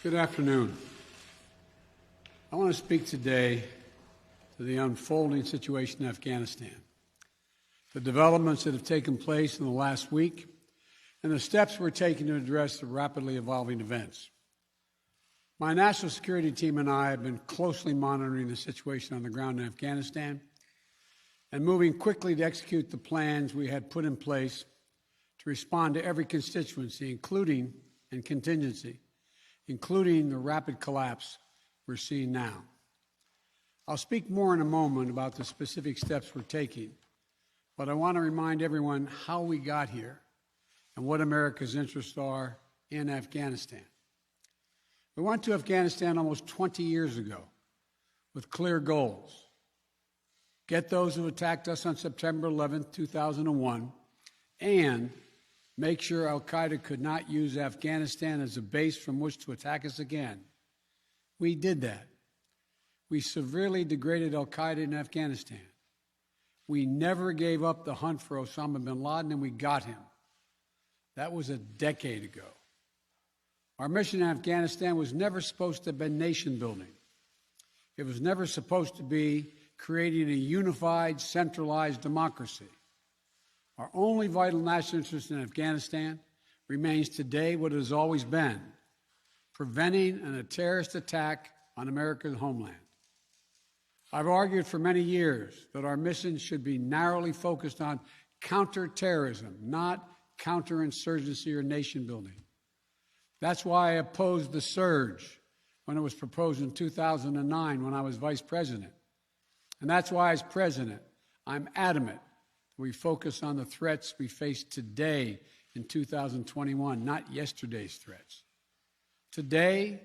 Good afternoon. I want to speak today to the unfolding situation in Afghanistan, the developments that have taken place in the last week, and the steps we're taking to address the rapidly evolving events. My national security team and I have been closely monitoring the situation on the ground in Afghanistan and moving quickly to execute the plans we had put in place to respond to every constituency, including contingency, including the rapid collapse we're seeing now. I'll speak more in a moment about the specific steps we're taking, but I want to remind everyone how we got here and what America's interests are in Afghanistan. We went to Afghanistan almost 20 years ago with clear goals. Get those who attacked us on September 11, 2001, and make sure al-Qaeda could not use Afghanistan as a base from which to attack us again. We did that. We severely degraded al-Qaeda in Afghanistan. We never gave up the hunt for Osama bin Laden, and we got him. That was a decade ago. Our mission in Afghanistan was never supposed to have been nation building. It was never supposed to be creating a unified, centralized democracy. Our only vital national interest in Afghanistan remains today what it has always been: preventing a terrorist attack on America's homeland. I've argued for many years that our mission should be narrowly focused on counterterrorism, not counterinsurgency or nation building. That's why I opposed the surge when it was proposed in 2009 when I was vice president. And that's why, as president, I'm adamant we focus on the threats we face today in 2021, not yesterday's threats. Today,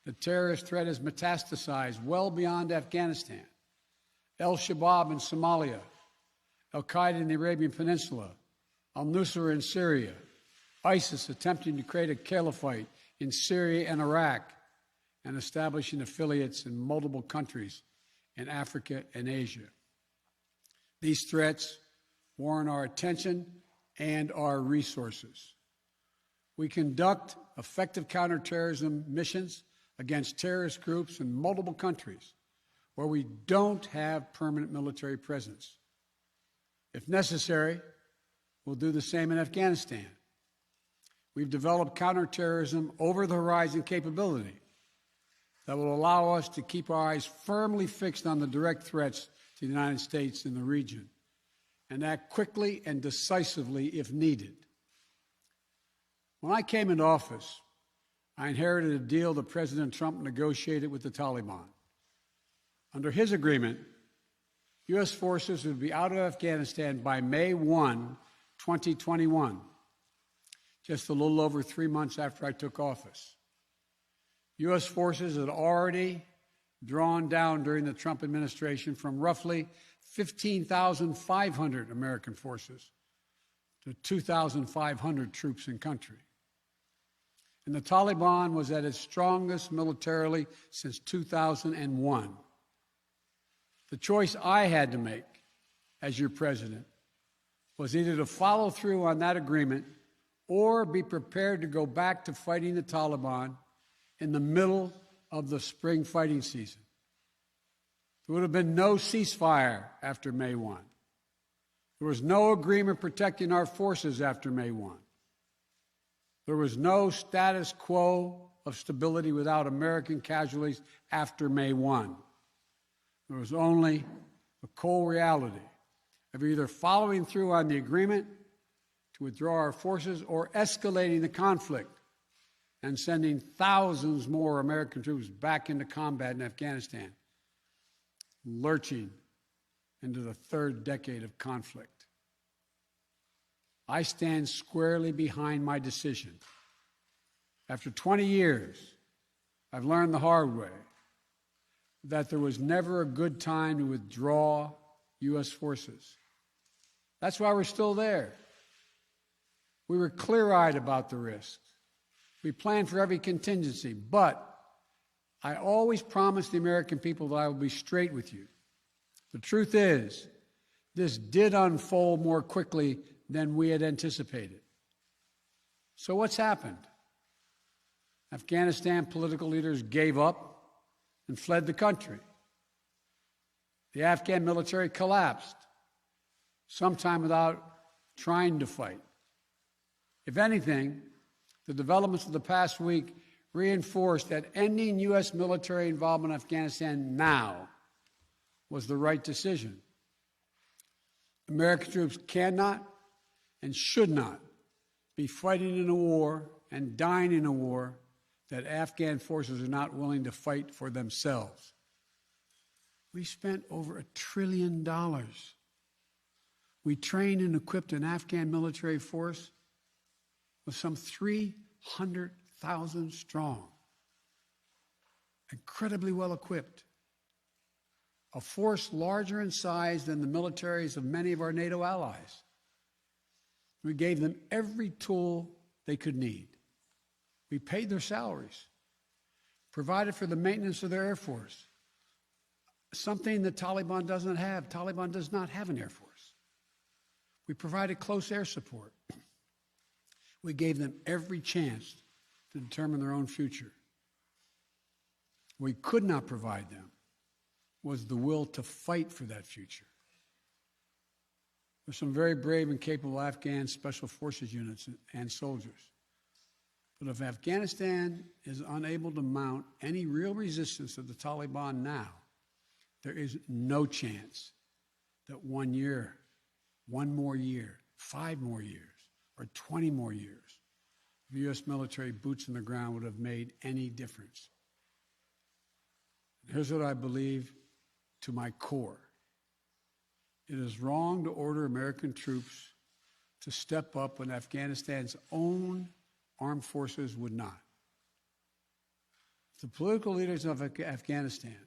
the terrorist threat has metastasized well beyond Afghanistan. Al-Shabaab in Somalia, al-Qaeda in the Arabian Peninsula, al-Nusra in Syria, ISIS attempting to create a caliphate in Syria and Iraq, and establishing affiliates in multiple countries in Africa and Asia. These threats warrant our attention and our resources. We conduct effective counterterrorism missions against terrorist groups in multiple countries where we don't have permanent military presence. If necessary, we'll do the same in Afghanistan. We've developed counterterrorism over-the-horizon capability that will allow us to keep our eyes firmly fixed on the direct threats to the United States and the region, and act quickly and decisively if needed. When I came into office, I inherited a deal that President Trump negotiated with the Taliban. Under his agreement, U.S. forces would be out of Afghanistan by May 1, 2021, just a little over 3 months after I took office. U.S. forces had already drawn down during the Trump administration from roughly 15,500 American forces to 2,500 troops in country. And the Taliban was at its strongest militarily since 2001. The choice I had to make as your president was either to follow through on that agreement or be prepared to go back to fighting the Taliban in the middle of the spring fighting season. There would have been no ceasefire after May 1. There was no agreement protecting our forces after May 1. There was no status quo of stability without American casualties after May 1. There was only the cold reality of either following through on the agreement to withdraw our forces or escalating the conflict and sending thousands more American troops back into combat in Afghanistan, lurching into the third decade of conflict. I stand squarely behind my decision. After 20 years, I've learned the hard way that there was never a good time to withdraw U.S. forces. That's why we're still there. We were clear-eyed about the risks. We planned for every contingency, but I always promised the American people that I will be straight with you. The truth is, this did unfold more quickly than we had anticipated. So what's happened? Afghanistan political leaders gave up and fled the country. The Afghan military collapsed, sometime without trying to fight. If anything, the developments of the past week reinforced that ending U.S. military involvement in Afghanistan now was the right decision. American troops cannot and should not be fighting in a war and dying in a war that Afghan forces are not willing to fight for themselves. We spent over $1 trillion. We trained and equipped an Afghan military force with some 300,000 strong, incredibly well equipped, a force larger in size than the militaries of many of our NATO allies. We gave them every tool they could need. We paid their salaries, provided for the maintenance of their Air Force, something the Taliban doesn't have. Taliban does not have an Air Force. We provided close air support. We gave them every chance to determine their own future. What we could not provide them was the will to fight for that future. There's some very brave and capable Afghan special forces units and soldiers. But if Afghanistan is unable to mount any real resistance to the Taliban now, there is no chance that 1 year, 1 more year, 5 more years, or 20 more years of U.S. military boots on the ground would have made any difference. Here's what I believe to my core. It is wrong to order American troops to step up when Afghanistan's own armed forces would not. The political leaders of Afghanistan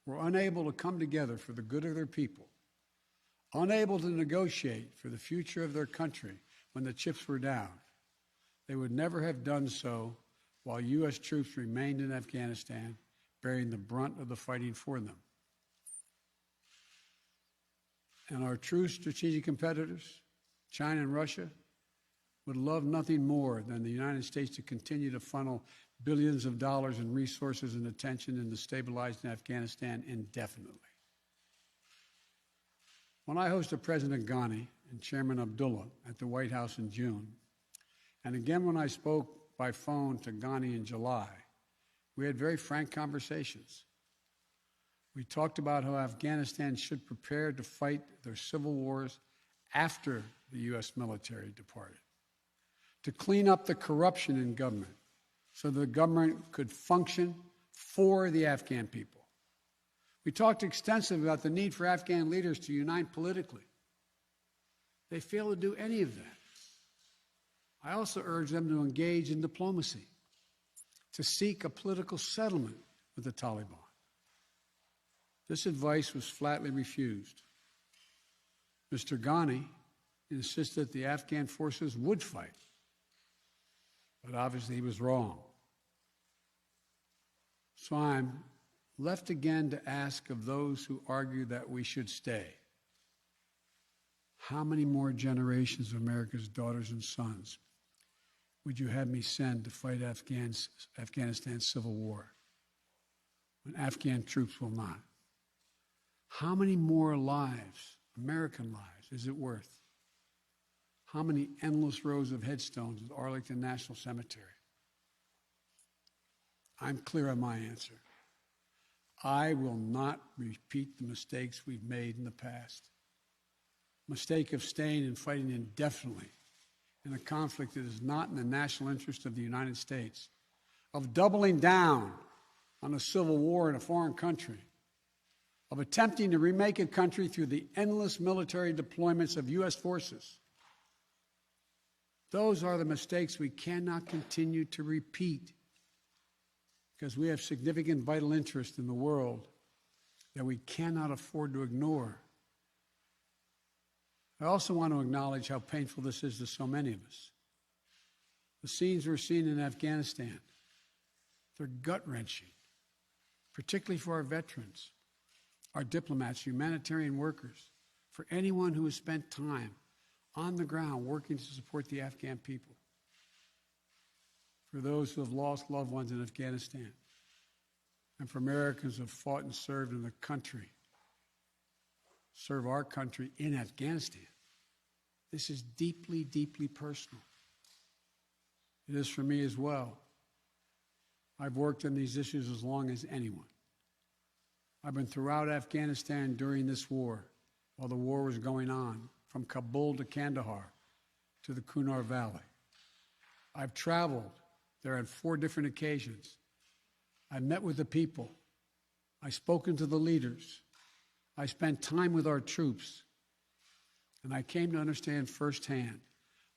were unable to come together for the good of their people, unable to negotiate for the future of their country when the chips were down. They would never have done so while U.S. troops remained in Afghanistan, bearing the brunt of the fighting for them. And our true strategic competitors, China and Russia, would love nothing more than the United States to continue to funnel billions of dollars in resources and attention into stabilizing Afghanistan indefinitely. When I hosted President Ghani and Chairman Abdullah at the White House in June, and again when I spoke by phone to Ghani in July, we had very frank conversations. We talked about how Afghanistan should prepare to fight their civil wars after the U.S. military departed, to clean up the corruption in government so the government could function for the Afghan people. We talked extensively about the need for Afghan leaders to unite politically. They failed to do any of that. I also urged them to engage in diplomacy, to seek a political settlement with the Taliban. This advice was flatly refused. Mr. Ghani insisted that the Afghan forces would fight, but obviously he was wrong. So I'm left again to ask of those who argue that we should stay, how many more generations of America's daughters and sons would you have me send to fight Afghanistan's civil war when Afghan troops will not? How many more lives, American lives, is it worth? How many endless rows of headstones at Arlington National Cemetery? I'm clear on my answer. I will not repeat the mistakes we've made in the past. Mistake of staying and fighting indefinitely in a conflict that is not in the national interest of the United States, of doubling down on a civil war in a foreign country, of attempting to remake a country through the endless military deployments of U.S. forces. Those are the mistakes we cannot continue to repeat because we have significant vital interest in the world that we cannot afford to ignore. I also want to acknowledge how painful this is to so many of us. The scenes we're seeing in Afghanistan, they're gut-wrenching, particularly for our veterans, our diplomats, humanitarian workers, for anyone who has spent time on the ground working to support the Afghan people. for those who have lost loved ones in Afghanistan, and for Americans who have fought and served in the country, serve our country in Afghanistan. This is deeply, deeply personal. It is for me as well. I've worked on these issues as long as anyone. I've been throughout Afghanistan during this war, while the war was going on, from Kabul to Kandahar to the Kunar Valley. I've traveled there on 4 different occasions. I met with the people. I've spoken to the leaders. I spent time with our troops. And I came to understand firsthand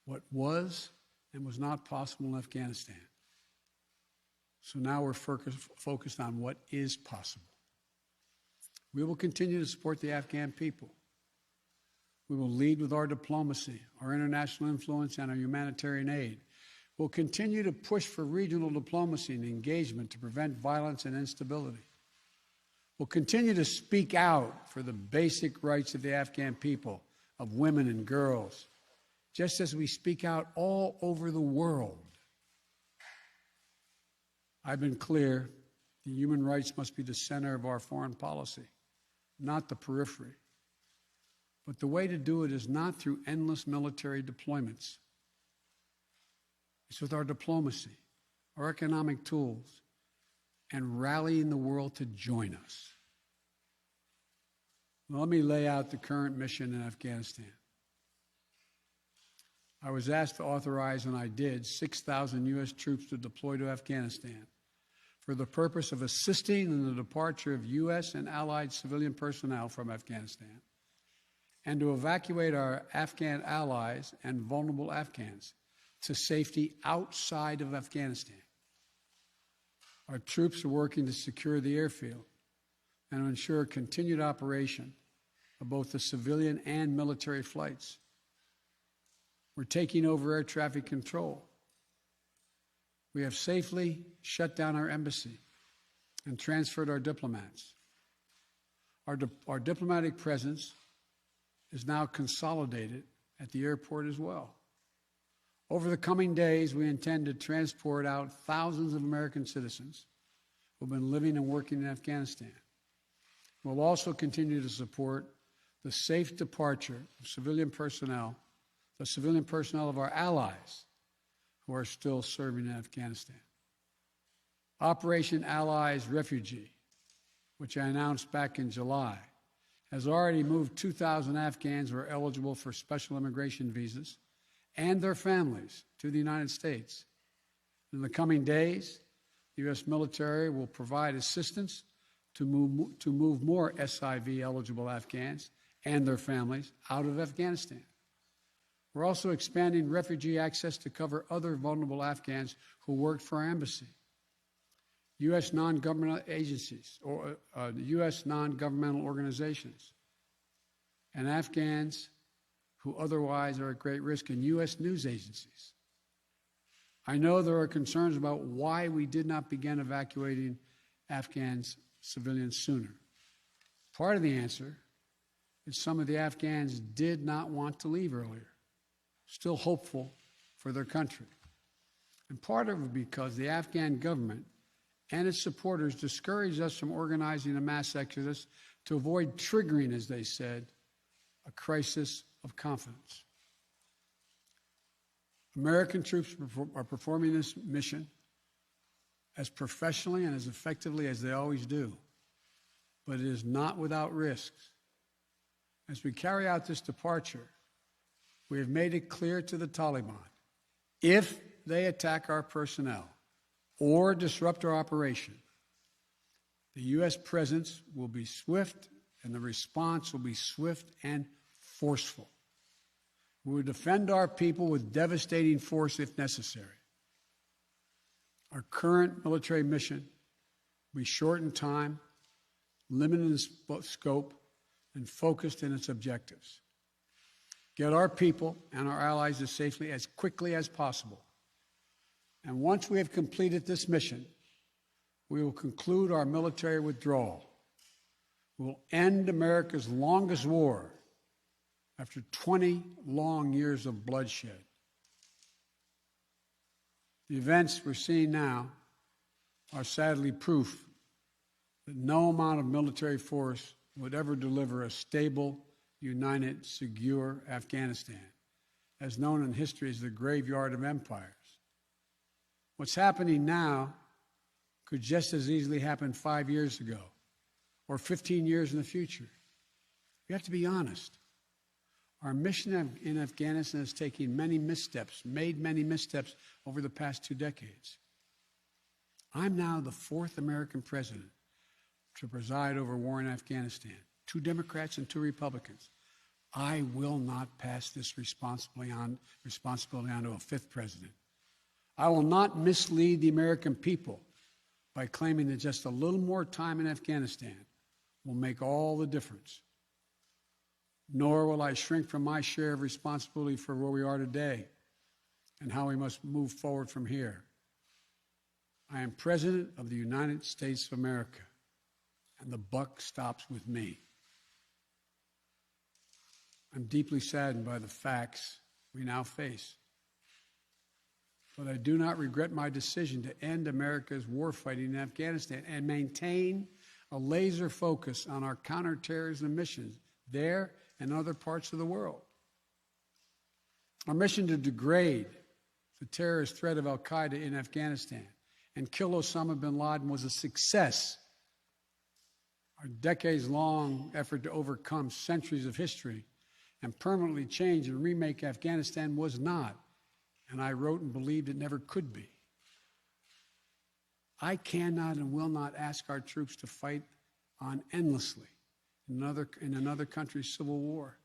what was and was not possible in Afghanistan. So now we're focused on what is possible. We will continue to support the Afghan people. We will lead with our diplomacy, our international influence, and our humanitarian aid. We'll continue to push for regional diplomacy and engagement to prevent violence and instability. We'll continue to speak out for the basic rights of the Afghan people, of women and girls, just as we speak out all over the world. I've been clear that human rights must be the center of our foreign policy, not the periphery. But the way to do it is not through endless military deployments. It's with our diplomacy, our economic tools, and rallying the world to join us. Now, let me lay out the current mission in Afghanistan. I was asked to authorize, and I did, 6,000 U.S. troops to deploy to Afghanistan for the purpose of assisting in the departure of U.S. and allied civilian personnel from Afghanistan, and to evacuate our Afghan allies and vulnerable Afghans to safety outside of Afghanistan. Our troops are working to secure the airfield and to ensure continued operation of both the civilian and military flights. We're taking over air traffic control. We have safely shut down our embassy and transferred our diplomats. Our diplomatic presence is now consolidated at the airport as well. Over the coming days, we intend to transport out thousands of American citizens who have been living and working in Afghanistan. We'll also continue to support the safe departure of civilian personnel, the civilian personnel of our allies who are still serving in Afghanistan. Operation Allies Refugee, which I announced back in July, has already moved 2,000 Afghans who are eligible for special immigration visas and their families to the United States. In the coming days, the U.S. military will provide assistance to move more SIV-eligible Afghans and their families out of Afghanistan. We're also expanding refugee access to cover other vulnerable Afghans who worked for our embassy, U.S. non-governmental agencies, or U.S. non-governmental organizations, and Afghans who otherwise are at great risk, in U.S. news agencies. I know there are concerns about why we did not begin evacuating Afghans civilians sooner. Part of the answer is some of the Afghans did not want to leave earlier, still hopeful for their country. And part of it because the Afghan government and its supporters discouraged us from organizing a mass exodus to avoid triggering, as they said, a crisis of confidence. American troops are performing this mission as professionally and as effectively as they always do, but it is not without risks. As we carry out this departure, we have made it clear to the Taliban, if they attack our personnel or disrupt our operation, the U.S. presence will be swift and the response will be swift and forceful. We will defend our people with devastating force if necessary. Our current military mission will be short in time, limited in scope, and focused in its objectives. Get our people and our allies to safety as quickly as possible. And once we have completed this mission, we will conclude our military withdrawal. We will end America's longest war after 20 long years of bloodshed. The events we're seeing now are sadly proof that no amount of military force would ever deliver a stable, united, secure Afghanistan, as known in history as the graveyard of empires. What's happening now could just as easily happen 5 years ago or 15 years in the future. We have to be honest. Our mission in Afghanistan is taking many missteps, made many missteps over the past 2 decades. I'm now the 4th American president to preside over war in Afghanistan. 2 Democrats and 2 Republicans. I will not pass this responsibility on to a 5th president. I will not mislead the American people by claiming that just a little more time in Afghanistan will make all the difference. Nor will I shrink from my share of responsibility for where we are today and how we must move forward from here. I am President of the United States of America, and the buck stops with me. I'm deeply saddened by the facts we now face. But I do not regret my decision to end America's warfighting in Afghanistan and maintain a laser focus on our counterterrorism missions there and other parts of the world. Our mission to degrade the terrorist threat of al-Qaeda in Afghanistan and kill Osama bin Laden was a success. Our decades-long effort to overcome centuries of history and permanently change and remake Afghanistan was not, and I wrote and believed it never could be. I cannot and will not ask our troops to fight on endlessly in another country's civil war,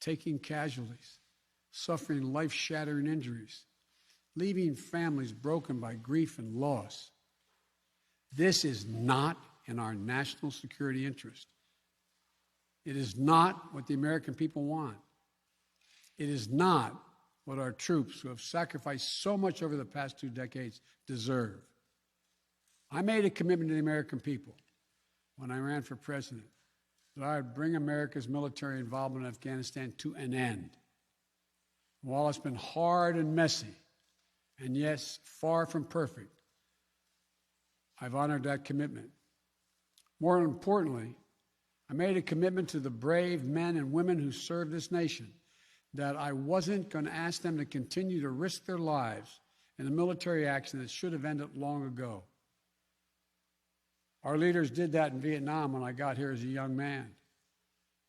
taking casualties, suffering life-shattering injuries, leaving families broken by grief and loss. This is not in our national security interest. It is not what the American people want. It is not what our troops, who have sacrificed so much over the past 2 decades, deserve. I made a commitment to the American people when I ran for president that I would bring America's military involvement in Afghanistan to an end. While it's been hard and messy, and yes, far from perfect, I've honored that commitment. More importantly, I made a commitment to the brave men and women who serve this nation that I wasn't going to ask them to continue to risk their lives in a military action that should have ended long ago. Our leaders did that in Vietnam when I got here as a young man.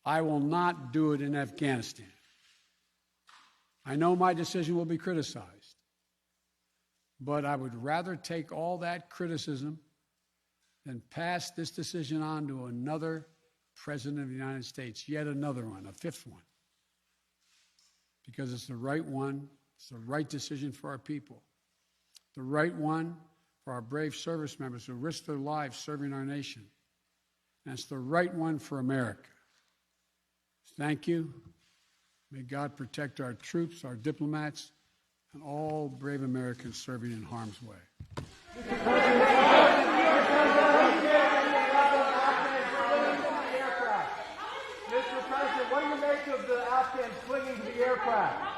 I will not do it in Afghanistan. I know my decision will be criticized, but I would rather take all that criticism than pass this decision on to another president of the United States, yet another one, a 5th one, because it's the right one, it's the right decision for our people, the right one for our brave service members who risk their lives serving our nation, and it's the right one for America. Thank you. May God protect our troops, our diplomats, and all brave Americans serving in harm's way. Mr. President, what do you make of the Afghans clinging to the aircraft?